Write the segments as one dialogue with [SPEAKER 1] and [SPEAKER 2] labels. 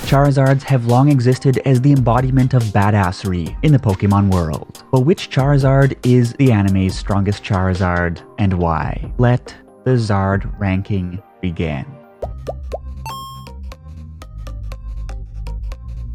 [SPEAKER 1] Charizards have long existed as the embodiment of badassery in the Pokemon world. But which Charizard is the anime's strongest Charizard, and why? Let the Zard ranking begin.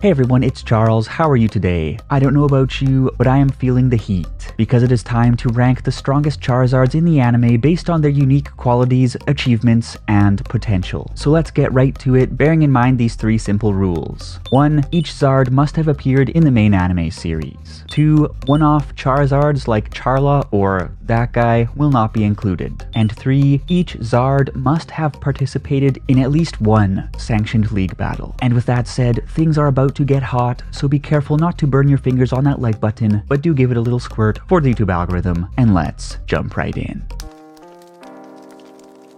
[SPEAKER 1] Hey everyone, it's Charles. How are you today? I don't know about you, but I am feeling the heat, because it is time to rank the strongest Charizards in the anime based on their unique qualities, achievements, and potential. So let's get right to it, bearing in mind these 3 simple rules. 1. Each Zard must have appeared in the main anime series. 2. One-off Charizards like Charla or that guy will not be included. And 3. Each Zard must have participated in at least one sanctioned league battle. And with that said, things are about to get hot, so be careful not to burn your fingers on that like button, but do give it a little squirt for the YouTube algorithm, and let's jump right in.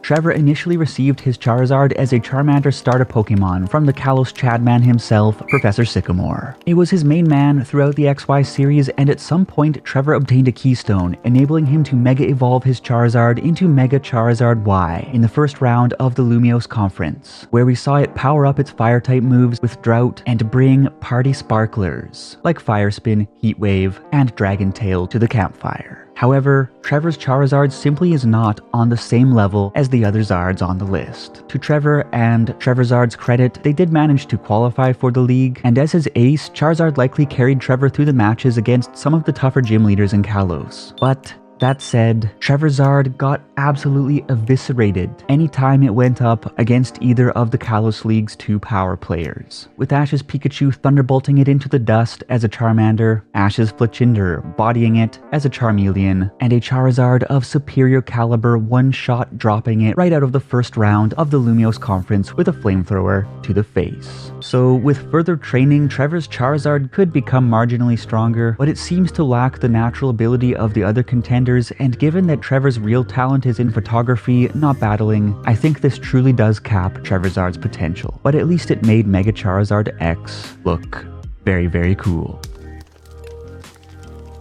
[SPEAKER 1] Trevor initially received his Charizard as a Charmander starter Pokemon from the Kalos Chadman himself, Professor Sycamore. It was his main man throughout the XY series, and at some point Trevor obtained a keystone, enabling him to Mega Evolve his Charizard into Mega Charizard Y in the first round of the Lumiose Conference, where we saw it power up its Fire-type moves with Drought and bring party sparklers like Fire Spin, Heat Wave, and Dragon Tail to the campfire. However, Trevor's Charizard simply is not on the same level as the other Zards on the list. To Trevor and Trevorzard's credit, they did manage to qualify for the league, and as his ace, Charizard likely carried Trevor through the matches against some of the tougher gym leaders in Kalos. But that said, Trevorzard got absolutely eviscerated anytime it went up against either of the Kalos League's 2 power players, with Ash's Pikachu thunderbolting it into the dust as a Charmander, Ash's Fletchinder bodying it as a Charmeleon, and a Charizard of superior caliber one-shot dropping it right out of the first round of the Lumiose Conference with a flamethrower to the face. So with further training, Trevor's Charizard could become marginally stronger, but it seems to lack the natural ability of the other contenders, and given that Trevor's real talent is in photography, not battling, I think this truly does cap Trevorzard's potential. But at least it made Mega Charizard X look very, very cool.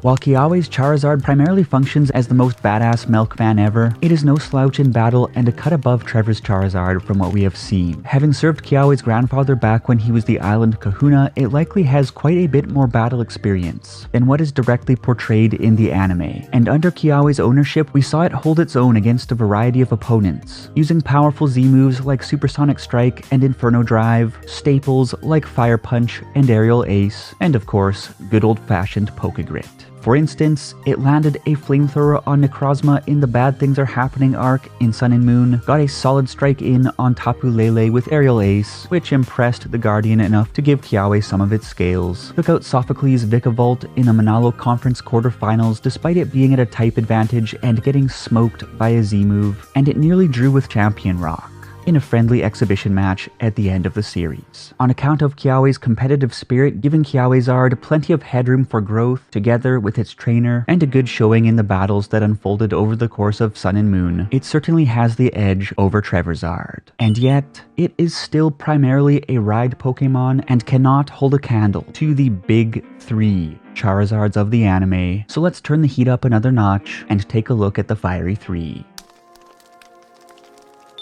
[SPEAKER 1] While Kiawe's Charizard primarily functions as the most badass milkman ever, it is no slouch in battle and a cut above Trevor's Charizard from what we have seen. Having served Kiawe's grandfather back when he was the island Kahuna, it likely has quite a bit more battle experience than what is directly portrayed in the anime. And under Kiawe's ownership, we saw it hold its own against a variety of opponents, using powerful Z moves like Supersonic Strike and Inferno Drive, staples like Fire Punch and Aerial Ace, and of course, good old-fashioned Pokegrit. For instance, it landed a flamethrower on Necrozma in the Bad Things Are Happening arc in Sun and Moon, got a solid strike in on Tapu Lele with Aerial Ace, which impressed the Guardian enough to give Kiawe some of its scales, took out Sophocles' Vikavolt in the Manalo Conference quarterfinals despite it being at a type advantage and getting smoked by a Z move, and it nearly drew with Champion Rock in a friendly exhibition match at the end of the series. On account of Kiawe's competitive spirit, giving Kiawezard plenty of headroom for growth, together with its trainer, and a good showing in the battles that unfolded over the course of Sun and Moon, it certainly has the edge over Trevorzard. And yet, it is still primarily a ride Pokemon and cannot hold a candle to the big 3 Charizards of the anime, so let's turn the heat up another notch and take a look at the Fiery 3.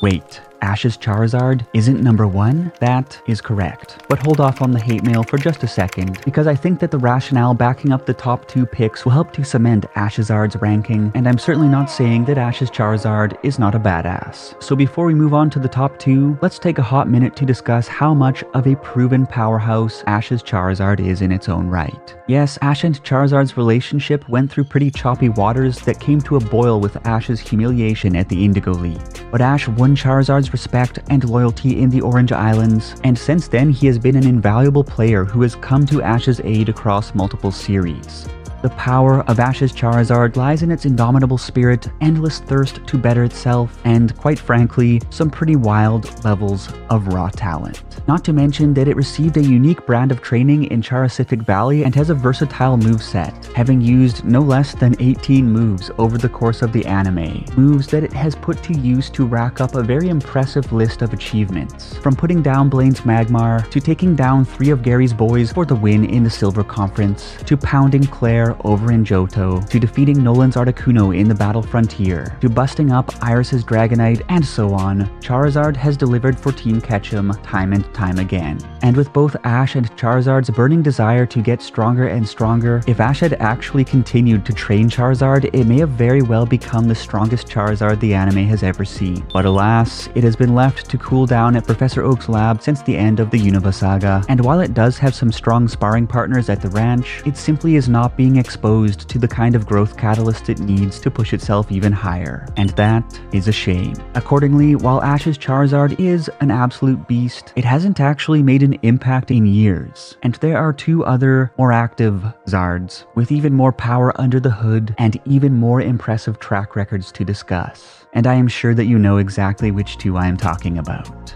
[SPEAKER 1] Wait, Ash's Charizard isn't number 1? That is correct. But hold off on the hate mail for just a second, because I think that the rationale backing up the top 2 picks will help to cement Ash's ranking, and I'm certainly not saying that Ash's Charizard is not a badass. So before we move on to the top 2, let's take a hot minute to discuss how much of a proven powerhouse Ash's Charizard is in its own right. Yes, Ash and Charizard's relationship went through pretty choppy waters that came to a boil with Ash's humiliation at the Indigo League, but Ash won Charizard's respect and loyalty in the Orange Islands, and since then he has been an invaluable player who has come to Ash's aid across multiple series. The power of Ash's Charizard lies in its indomitable spirit, endless thirst to better itself, and quite frankly, some pretty wild levels of raw talent. Not to mention that it received a unique brand of training in Charisific Valley and has a versatile moveset, having used no less than 18 moves over the course of the anime, moves that it has put to use to rack up a very impressive list of achievements, from putting down Blaine's Magmar, to taking down 3 of Gary's boys for the win in the Silver Conference, to pounding Claire over in Johto, to defeating Nolan's Articuno in the Battle Frontier, to busting up Iris's Dragonite, and so on. Charizard has delivered for Team Ketchum time and time again. And with both Ash and Charizard's burning desire to get stronger and stronger, if Ash had actually continued to train Charizard, it may have very well become the strongest Charizard the anime has ever seen. But alas, it has been left to cool down at Professor Oak's lab since the end of the Unova saga, and while it does have some strong sparring partners at the ranch, it simply is not being exposed to the kind of growth catalyst it needs to push itself even higher. And that is a shame. Accordingly, while Ash's Charizard is an absolute beast, it hasn't actually made an impact in years. And there are two other, more active Zards, with even more power under the hood and even more impressive track records to discuss. And I am sure that you know exactly which two I am talking about.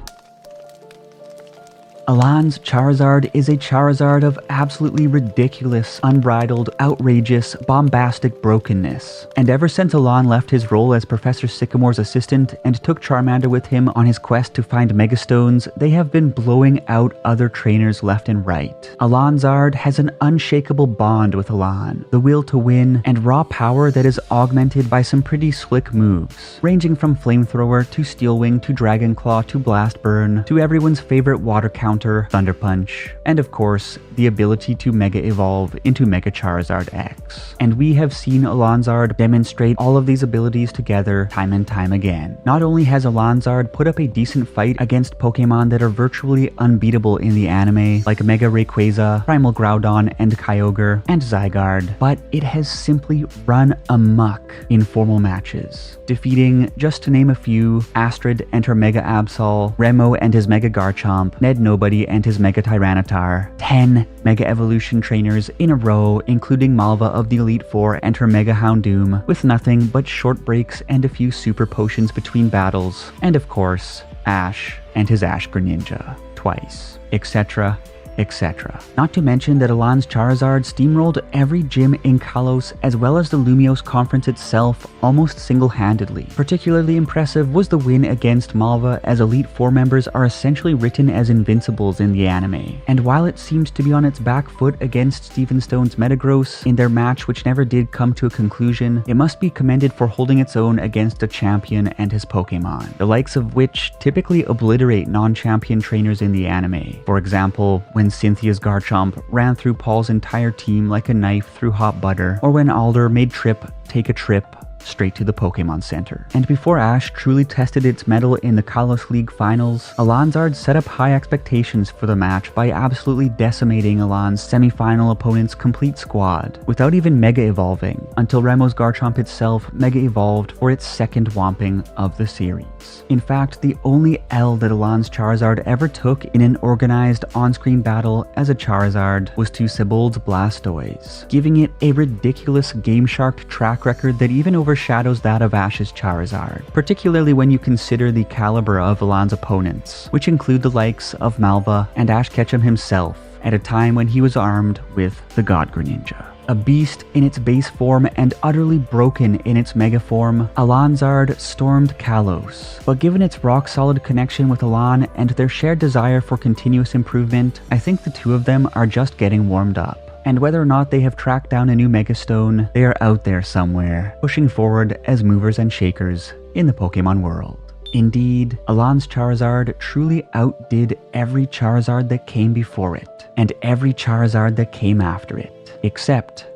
[SPEAKER 1] Alain's Charizard is a Charizard of absolutely ridiculous, unbridled, outrageous, bombastic brokenness. And ever since Alain left his role as Professor Sycamore's assistant and took Charmander with him on his quest to find Megastones, they have been blowing out other trainers left and right. Alain Zard has an unshakable bond with Alain, the will to win, and raw power that is augmented by some pretty slick moves, ranging from Flamethrower to Steel Wing to Dragon Claw to Blast Burn to everyone's favorite water counter, Thunder Punch, and of course, the ability to Mega Evolve into Mega Charizard X. And we have seen Alain Zard demonstrate all of these abilities together time and time again. Not only has Alain Zard put up a decent fight against Pokemon that are virtually unbeatable in the anime, like Mega Rayquaza, Primal Groudon, and Kyogre, and Zygarde, but it has simply run amok in formal matches, defeating, just to name a few, Astrid and her Mega Absol, Remo and his Mega Garchomp, Ned Nobody and his Mega Tyranitar, 10 Mega Evolution trainers in a row, including Malva of the Elite Four and her Mega Houndoom, with nothing but short breaks and a few super potions between battles, and of course, Ash and his Ash Greninja, twice, etc. etc. Not to mention that Alain's Charizard steamrolled every gym in Kalos as well as the Lumiose conference itself almost single-handedly. Particularly impressive was the win against Malva, as Elite Four members are essentially written as invincibles in the anime. And while it seemed to be on its back foot against Stephen Stone's Metagross in their match which never did come to a conclusion, it must be commended for holding its own against a champion and his Pokemon, the likes of which typically obliterate non-champion trainers in the anime. For example, when Cynthia's Garchomp ran through Paul's entire team like a knife through hot butter, or when Alder made Trip take a trip straight to the Pokemon Center. And before Ash truly tested its mettle in the Kalos League finals, Alain Zard set up high expectations for the match by absolutely decimating Alain's semi-final opponent's complete squad, without even Mega Evolving, until Remo's Garchomp itself Mega Evolved for its second Whomping of the series. In fact, the only L that Alain's Charizard ever took in an organized on-screen battle as a Charizard was to Sebold's Blastoise, giving it a ridiculous Game-Shark track record that even overshadows that of Ash's Charizard, particularly when you consider the caliber of Alain's opponents, which include the likes of Malva and Ash Ketchum himself, at a time when he was armed with the God Greninja. A beast in its base form and utterly broken in its mega form, Alain Zard stormed Kalos. But given its rock-solid connection with Alain and their shared desire for continuous improvement, I think the two of them are just getting warmed up. And whether or not they have tracked down a new Megastone, they are out there somewhere, pushing forward as movers and shakers in the Pokemon world. Indeed, Alain's Charizard truly outdid every Charizard that came before it, and every Charizard that came after it, except,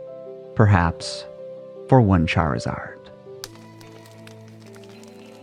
[SPEAKER 1] perhaps, for one Charizard.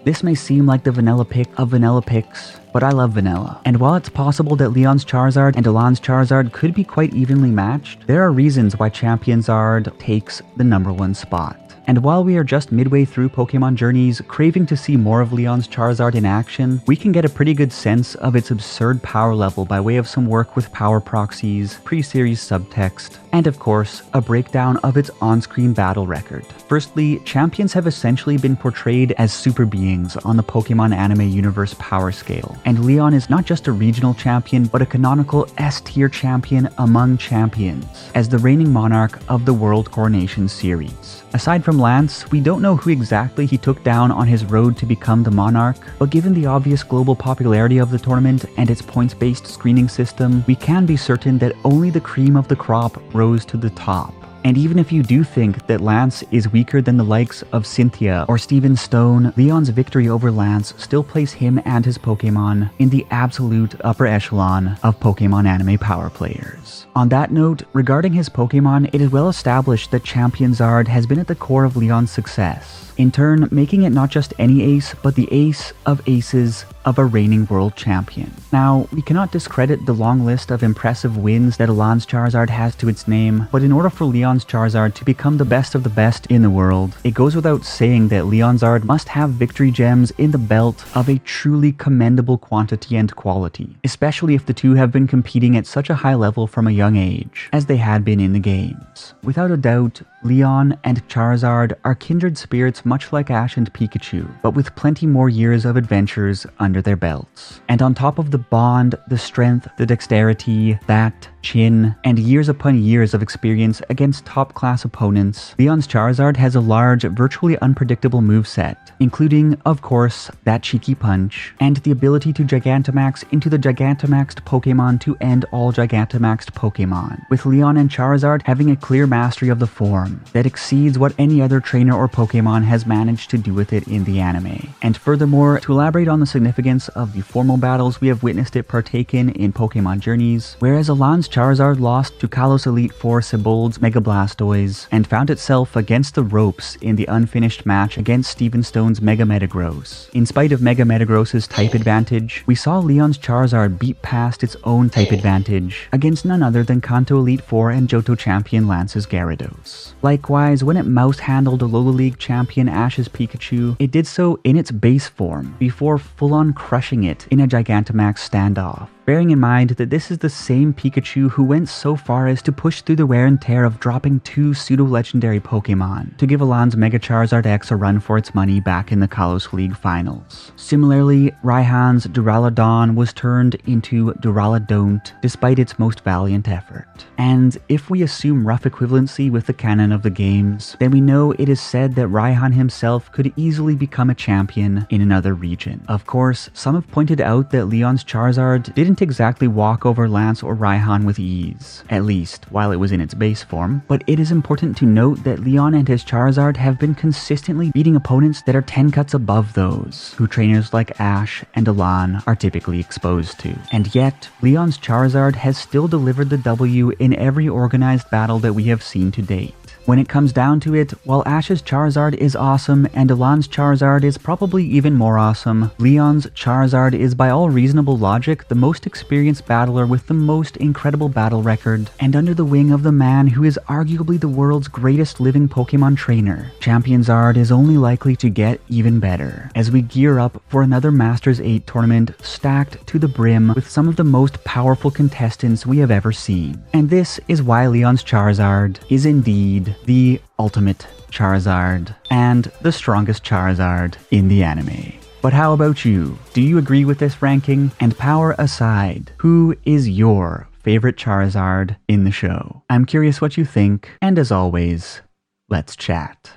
[SPEAKER 1] This may seem like the vanilla pick of vanilla picks, but I love vanilla. And while it's possible that Leon's Charizard and Alain's Charizard could be quite evenly matched, there are reasons why Champion Zard takes the #1 spot. And while we are just midway through Pokemon Journeys, craving to see more of Leon's Charizard in action, we can get a pretty good sense of its absurd power level by way of some work with power proxies, pre-series subtext, and of course, a breakdown of its on-screen battle record. Firstly, champions have essentially been portrayed as super beings on the Pokemon anime universe power scale, and Leon is not just a regional champion, but a canonical S-tier champion among champions, as the reigning monarch of the World Coronation series. Aside from Lance, we don't know who exactly he took down on his road to become the monarch, but given the obvious global popularity of the tournament and its points-based screening system, we can be certain that only the cream of the crop rose to the top. And even if you do think that Lance is weaker than the likes of Cynthia or Steven Stone, Leon's victory over Lance still place him and his Pokémon in the absolute upper echelon of Pokémon anime power players. On that note, regarding his Pokémon, it is well established that Championzard has been at the core of Leon's success, in turn making it not just any ace, but the ace of aces of a reigning world champion. Now, we cannot discredit the long list of impressive wins that Alolan's Charizard has to its name, but in order for Leon's Charizard to become the best of the best in the world, it goes without saying that Leonzard must have victory gems in the belt of a truly commendable quantity and quality, especially if the two have been competing at such a high level from a young age, as they had been in the games. Without a doubt, Leon and Charizard are kindred spirits much like Ash and Pikachu, but with plenty more years of adventures under their belts. And on top of the bond, the strength, the dexterity, that chin, and years upon years of experience against top-class opponents, Leon's Charizard has a large, virtually unpredictable moveset, including, of course, that cheeky punch, and the ability to Gigantamax into the Gigantamaxed Pokémon to end all Gigantamaxed Pokémon, with Leon and Charizard having a clear mastery of the form that exceeds what any other trainer or Pokémon has managed to do with it in the anime. And furthermore, to elaborate on the significance of the formal battles we have witnessed it partake in Pokémon Journeys, whereas Alolan's Charizard lost to Kalos Elite Four Sebold's Mega Blastoise and found itself against the ropes in the unfinished match against Steven Stone's Mega Metagross. In spite of Mega Metagross's type advantage, we saw Leon's Charizard beat past its own type advantage against none other than Kanto Elite Four and Johto champion Lance's Gyarados. Likewise, when it mouse-handled Alola League champion Ash's Pikachu, it did so in its base form, before full-on crushing it in a Gigantamax standoff. Bearing in mind that this is the same Pikachu who went so far as to push through the wear and tear of dropping 2 pseudo-legendary Pokémon to give Alolan's Mega Charizard X a run for its money back in the Kalos League finals. Similarly, Raihan's Duraludon was turned into Duraludon't despite its most valiant effort. And if we assume rough equivalency with the canon of the games, then we know it is said that Raihan himself could easily become a champion in another region. Of course, some have pointed out that Leon's Charizard didn't exactly walk over Lance or Raihan with ease, at least while it was in its base form, but it is important to note that Leon and his Charizard have been consistently beating opponents that are 10 cuts above those who trainers like Ash and Alain are typically exposed to. And yet, Leon's Charizard has still delivered the W in every organized battle that we have seen to date. When it comes down to it, while Ash's Charizard is awesome and Alain's Charizard is probably even more awesome, Leon's Charizard is by all reasonable logic the most experienced battler with the most incredible battle record, and under the wing of the man who is arguably the world's greatest living Pokémon trainer. Championzard is only likely to get even better, as we gear up for another Masters 8 tournament stacked to the brim with some of the most powerful contestants we have ever seen. And this is why Leon's Charizard is indeed the ultimate Charizard and the strongest Charizard in the anime. But how about you? Do you agree with this ranking? And power aside, who is your favorite Charizard in the show? I'm curious what you think, and as always, let's chat.